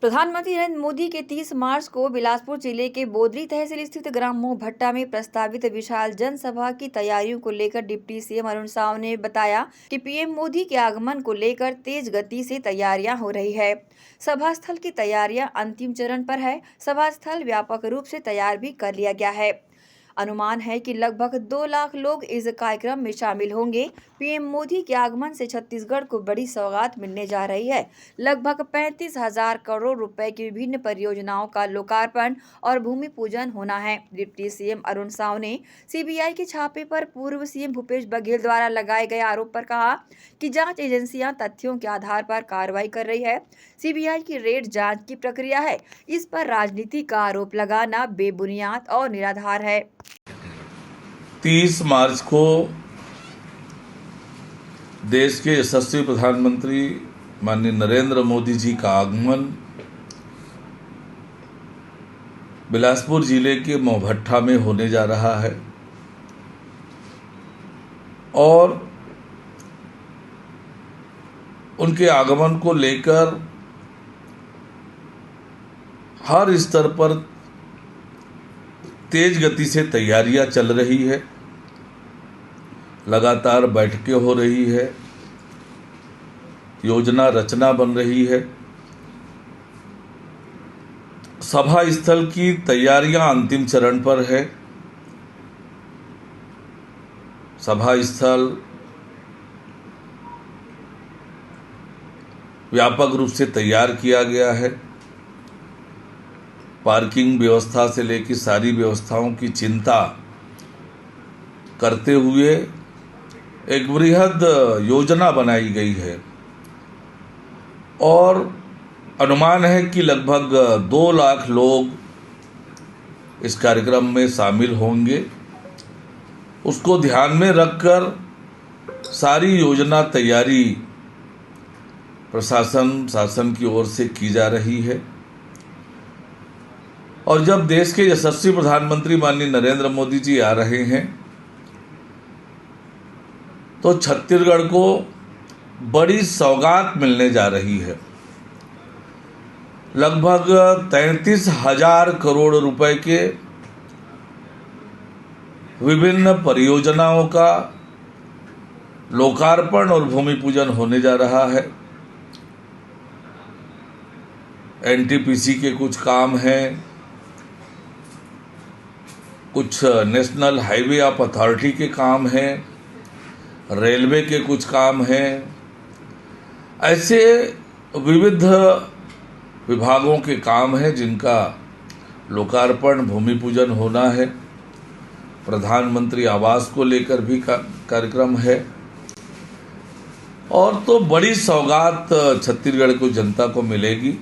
प्रधानमंत्री नरेंद्र मोदी के 30 मार्च को बिलासपुर जिले के बोदरी तहसील स्थित ग्राम मोह भट्टा में प्रस्तावित विशाल जनसभा की तैयारियों को लेकर डिप्टी सीएम अरुण साव ने बताया कि पीएम मोदी के आगमन को लेकर तेज गति से तैयारियां हो रही है। सभा स्थल की तैयारियां अंतिम चरण पर है। सभा स्थल व्यापक रूप से तैयार भी कर लिया गया है। अनुमान है कि लगभग 2 लाख लोग इस कार्यक्रम में शामिल होंगे। पीएम मोदी के आगमन से छत्तीसगढ़ को बड़ी सौगात मिलने जा रही है। लगभग 35,000 करोड़ रुपए की विभिन्न परियोजनाओं का लोकार्पण और भूमि पूजन होना है। डिप्टी सीएम अरुण साव ने सीबीआई के छापे पर पूर्व सीएम भूपेश बघेल द्वारा लगाए गए आरोप पर कहा कि जांच एजेंसियां तथ्यों के आधार पर कार्रवाई कर रही है। सीबीआई की रेड जांच की प्रक्रिया है। इस पर राजनीति का आरोप लगाना बेबुनियाद और निराधार है। 30 मार्च को देश के यशस्वी प्रधानमंत्री माननीय नरेंद्र मोदी जी का आगमन बिलासपुर जिले के मोह भट्टा में होने जा रहा है और उनके आगमन को लेकर हर स्तर पर तेज गति से तैयारियां चल रही है। लगातार बैठकें हो रही है, योजना रचना बन रही है। सभा स्थल की तैयारियां अंतिम चरण पर है। सभा स्थल व्यापक रूप से तैयार किया गया है। पार्किंग व्यवस्था से लेकर सारी व्यवस्थाओं की चिंता करते हुए एक बृहद योजना बनाई गई है और अनुमान है कि लगभग 2 लाख लोग इस कार्यक्रम में शामिल होंगे। उसको ध्यान में रखकर सारी योजना तैयारी शासन की ओर से की जा रही है और जब देश के यशस्वी प्रधानमंत्री माननीय नरेंद्र मोदी जी आ रहे हैं तो छत्तीसगढ़ को बड़ी सौगात मिलने जा रही है। लगभग 33,000 करोड़ रुपए के विभिन्न परियोजनाओं का लोकार्पण और भूमि पूजन होने जा रहा है। एनटीपीसी के कुछ काम हैं, कुछ नेशनल हाईवे ऑफ अथॉरिटी के काम हैं, रेलवे के कुछ काम हैं। ऐसे विविध विभागों के काम हैं जिनका लोकार्पण भूमि पूजन होना है। प्रधानमंत्री आवास को लेकर भी कार्यक्रम है और तो बड़ी सौगात छत्तीसगढ़ को जनता को मिलेगी।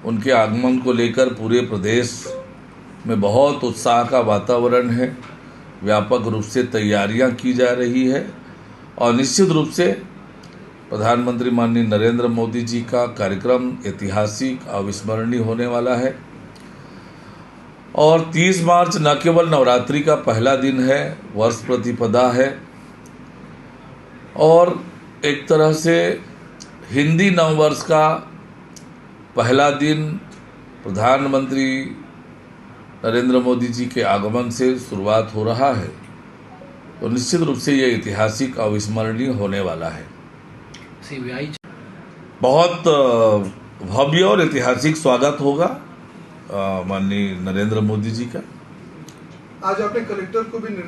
उनके आगमन को लेकर पूरे प्रदेश में बहुत उत्साह का वातावरण है। व्यापक रूप से तैयारियां की जा रही है और निश्चित रूप से प्रधानमंत्री माननीय नरेंद्र मोदी जी का कार्यक्रम ऐतिहासिक अविस्मरणीय होने वाला है। और 30 मार्च न केवल नवरात्रि का पहला दिन है, वर्ष प्रतिपदा है और एक तरह से हिंदी नववर्ष का पहला दिन प्रधानमंत्री नरेंद्र मोदी जी के आगमन से शुरुआत हो रहा है। तो निश्चित रूप से ये ऐतिहासिक अविस्मरणीय होने वाला है। सीबीआई बहुत भव्य और ऐतिहासिक स्वागत होगा माननीय नरेंद्र मोदी जी का। आज आपने कलेक्टर को भी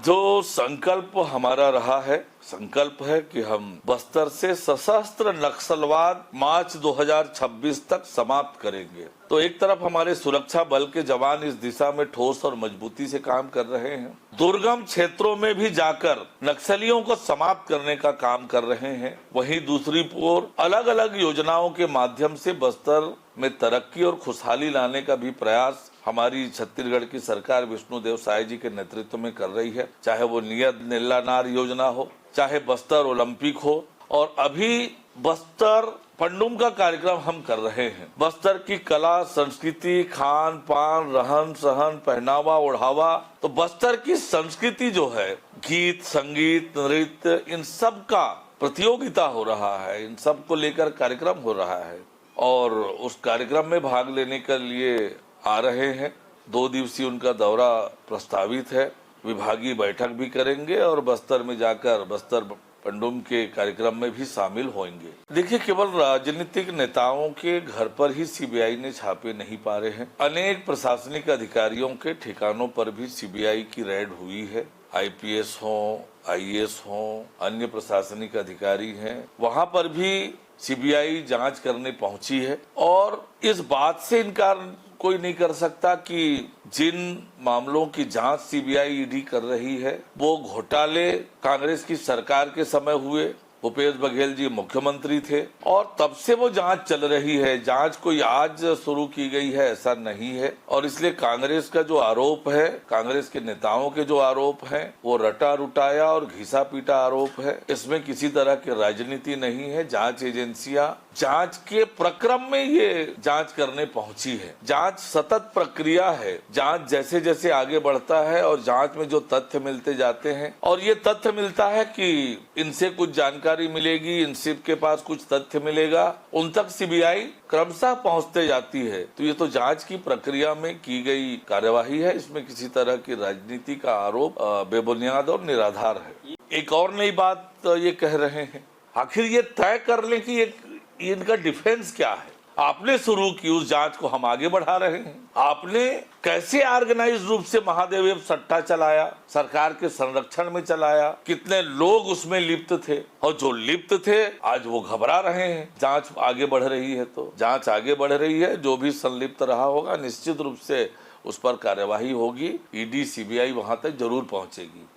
जो संकल्प हमारा रहा है, संकल्प है कि हम बस्तर से सशस्त्र नक्सलवाद मार्च 2026 तक समाप्त करेंगे। तो एक तरफ हमारे सुरक्षा बल के जवान इस दिशा में ठोस और मजबूती से काम कर रहे हैं। दुर्गम क्षेत्रों में भी जाकर नक्सलियों को समाप्त करने का काम कर रहे हैं। वहीं दूसरी ओर अलग अलग योजनाओं के माध्यम से बस्तर में तरक्की और खुशहाली लाने का भी प्रयास हमारी छत्तीसगढ़ की सरकार विष्णुदेव साय जी के नेतृत्व में कर रही है। चाहे वो नियत नीलानार योजना हो, चाहे बस्तर ओलंपिक हो और अभी बस्तर पंडुम का कार्यक्रम हम कर रहे हैं। बस्तर की कला, संस्कृति, खान पान, रहन सहन, पहनावा ओढ़ावा, तो बस्तर की संस्कृति जो है, गीत संगीत नृत्य, इन सब का प्रतियोगिता हो रहा है। इन सब को लेकर कार्यक्रम हो रहा है। और उस कार्यक्रम में भाग लेने के लिए आ रहे हैं। 2 दिवसीय उनका दौरा प्रस्तावित है। विभागीय बैठक भी करेंगे और बस्तर में जाकर बस्तर पंडुम के कार्यक्रम में भी शामिल होंगे। देखिए, केवल राजनीतिक नेताओं के घर पर ही सीबीआई ने छापे नहीं पारे हैं। अनेक प्रशासनिक अधिकारियों के ठिकानों पर भी सीबीआई की रेड हुई है। आईपीएस हो, आईएएस हो, अन्य प्रशासनिक अधिकारी हैं, वहां पर भी सीबीआई जांच करने पहुंची है। और इस बात से इनकार कोई नहीं कर सकता कि जिन मामलों की जांच सीबीआई ईडी कर रही है वो घोटाले कांग्रेस की सरकार के समय हुए। भूपेश बघेल जी मुख्यमंत्री थे और तब से वो जांच चल रही है। जांच कोई आज शुरू की गई है ऐसा नहीं है। और इसलिए कांग्रेस का जो आरोप है, कांग्रेस के नेताओं के जो आरोप हैं, वो रटा रुटाया और घिसा पीटा आरोप है। इसमें किसी तरह की राजनीति नहीं है। जांच एजेंसियां जांच के प्रक्रम में ये जांच करने पहुंची है। जांच सतत प्रक्रिया है। जांच जैसे जैसे आगे बढ़ता है और जांच में जो तथ्य मिलते जाते हैं और ये तथ्य मिलता है कि इनसे कुछ जानकारी मिलेगी, इनसे के पास कुछ तथ्य मिलेगा, उन तक सीबीआई क्रमशः पहुंचते जाती है। तो ये तो जांच की प्रक्रिया में की गई कार्यवाही है। इसमें किसी तरह की राजनीति का आरोप बेबुनियाद और निराधार है। एक और नई बात ये कह रहे हैं, आखिर ये तय कर लें कि इनका डिफेंस क्या है। आपने शुरू की उस जांच को हम आगे बढ़ा रहे हैं। आपने कैसे ऑर्गेनाइज रूप से महादेव सट्टा चलाया, सरकार के संरक्षण में चलाया, कितने लोग उसमें लिप्त थे और जो लिप्त थे आज वो घबरा रहे हैं। जांच आगे बढ़ रही है तो जांच आगे बढ़ रही है। जो भी संलिप्त रहा होगा निश्चित रूप से उस पर कार्यवाही होगी। ईडी सीबीआई वहां तक जरूर पहुंचेगी।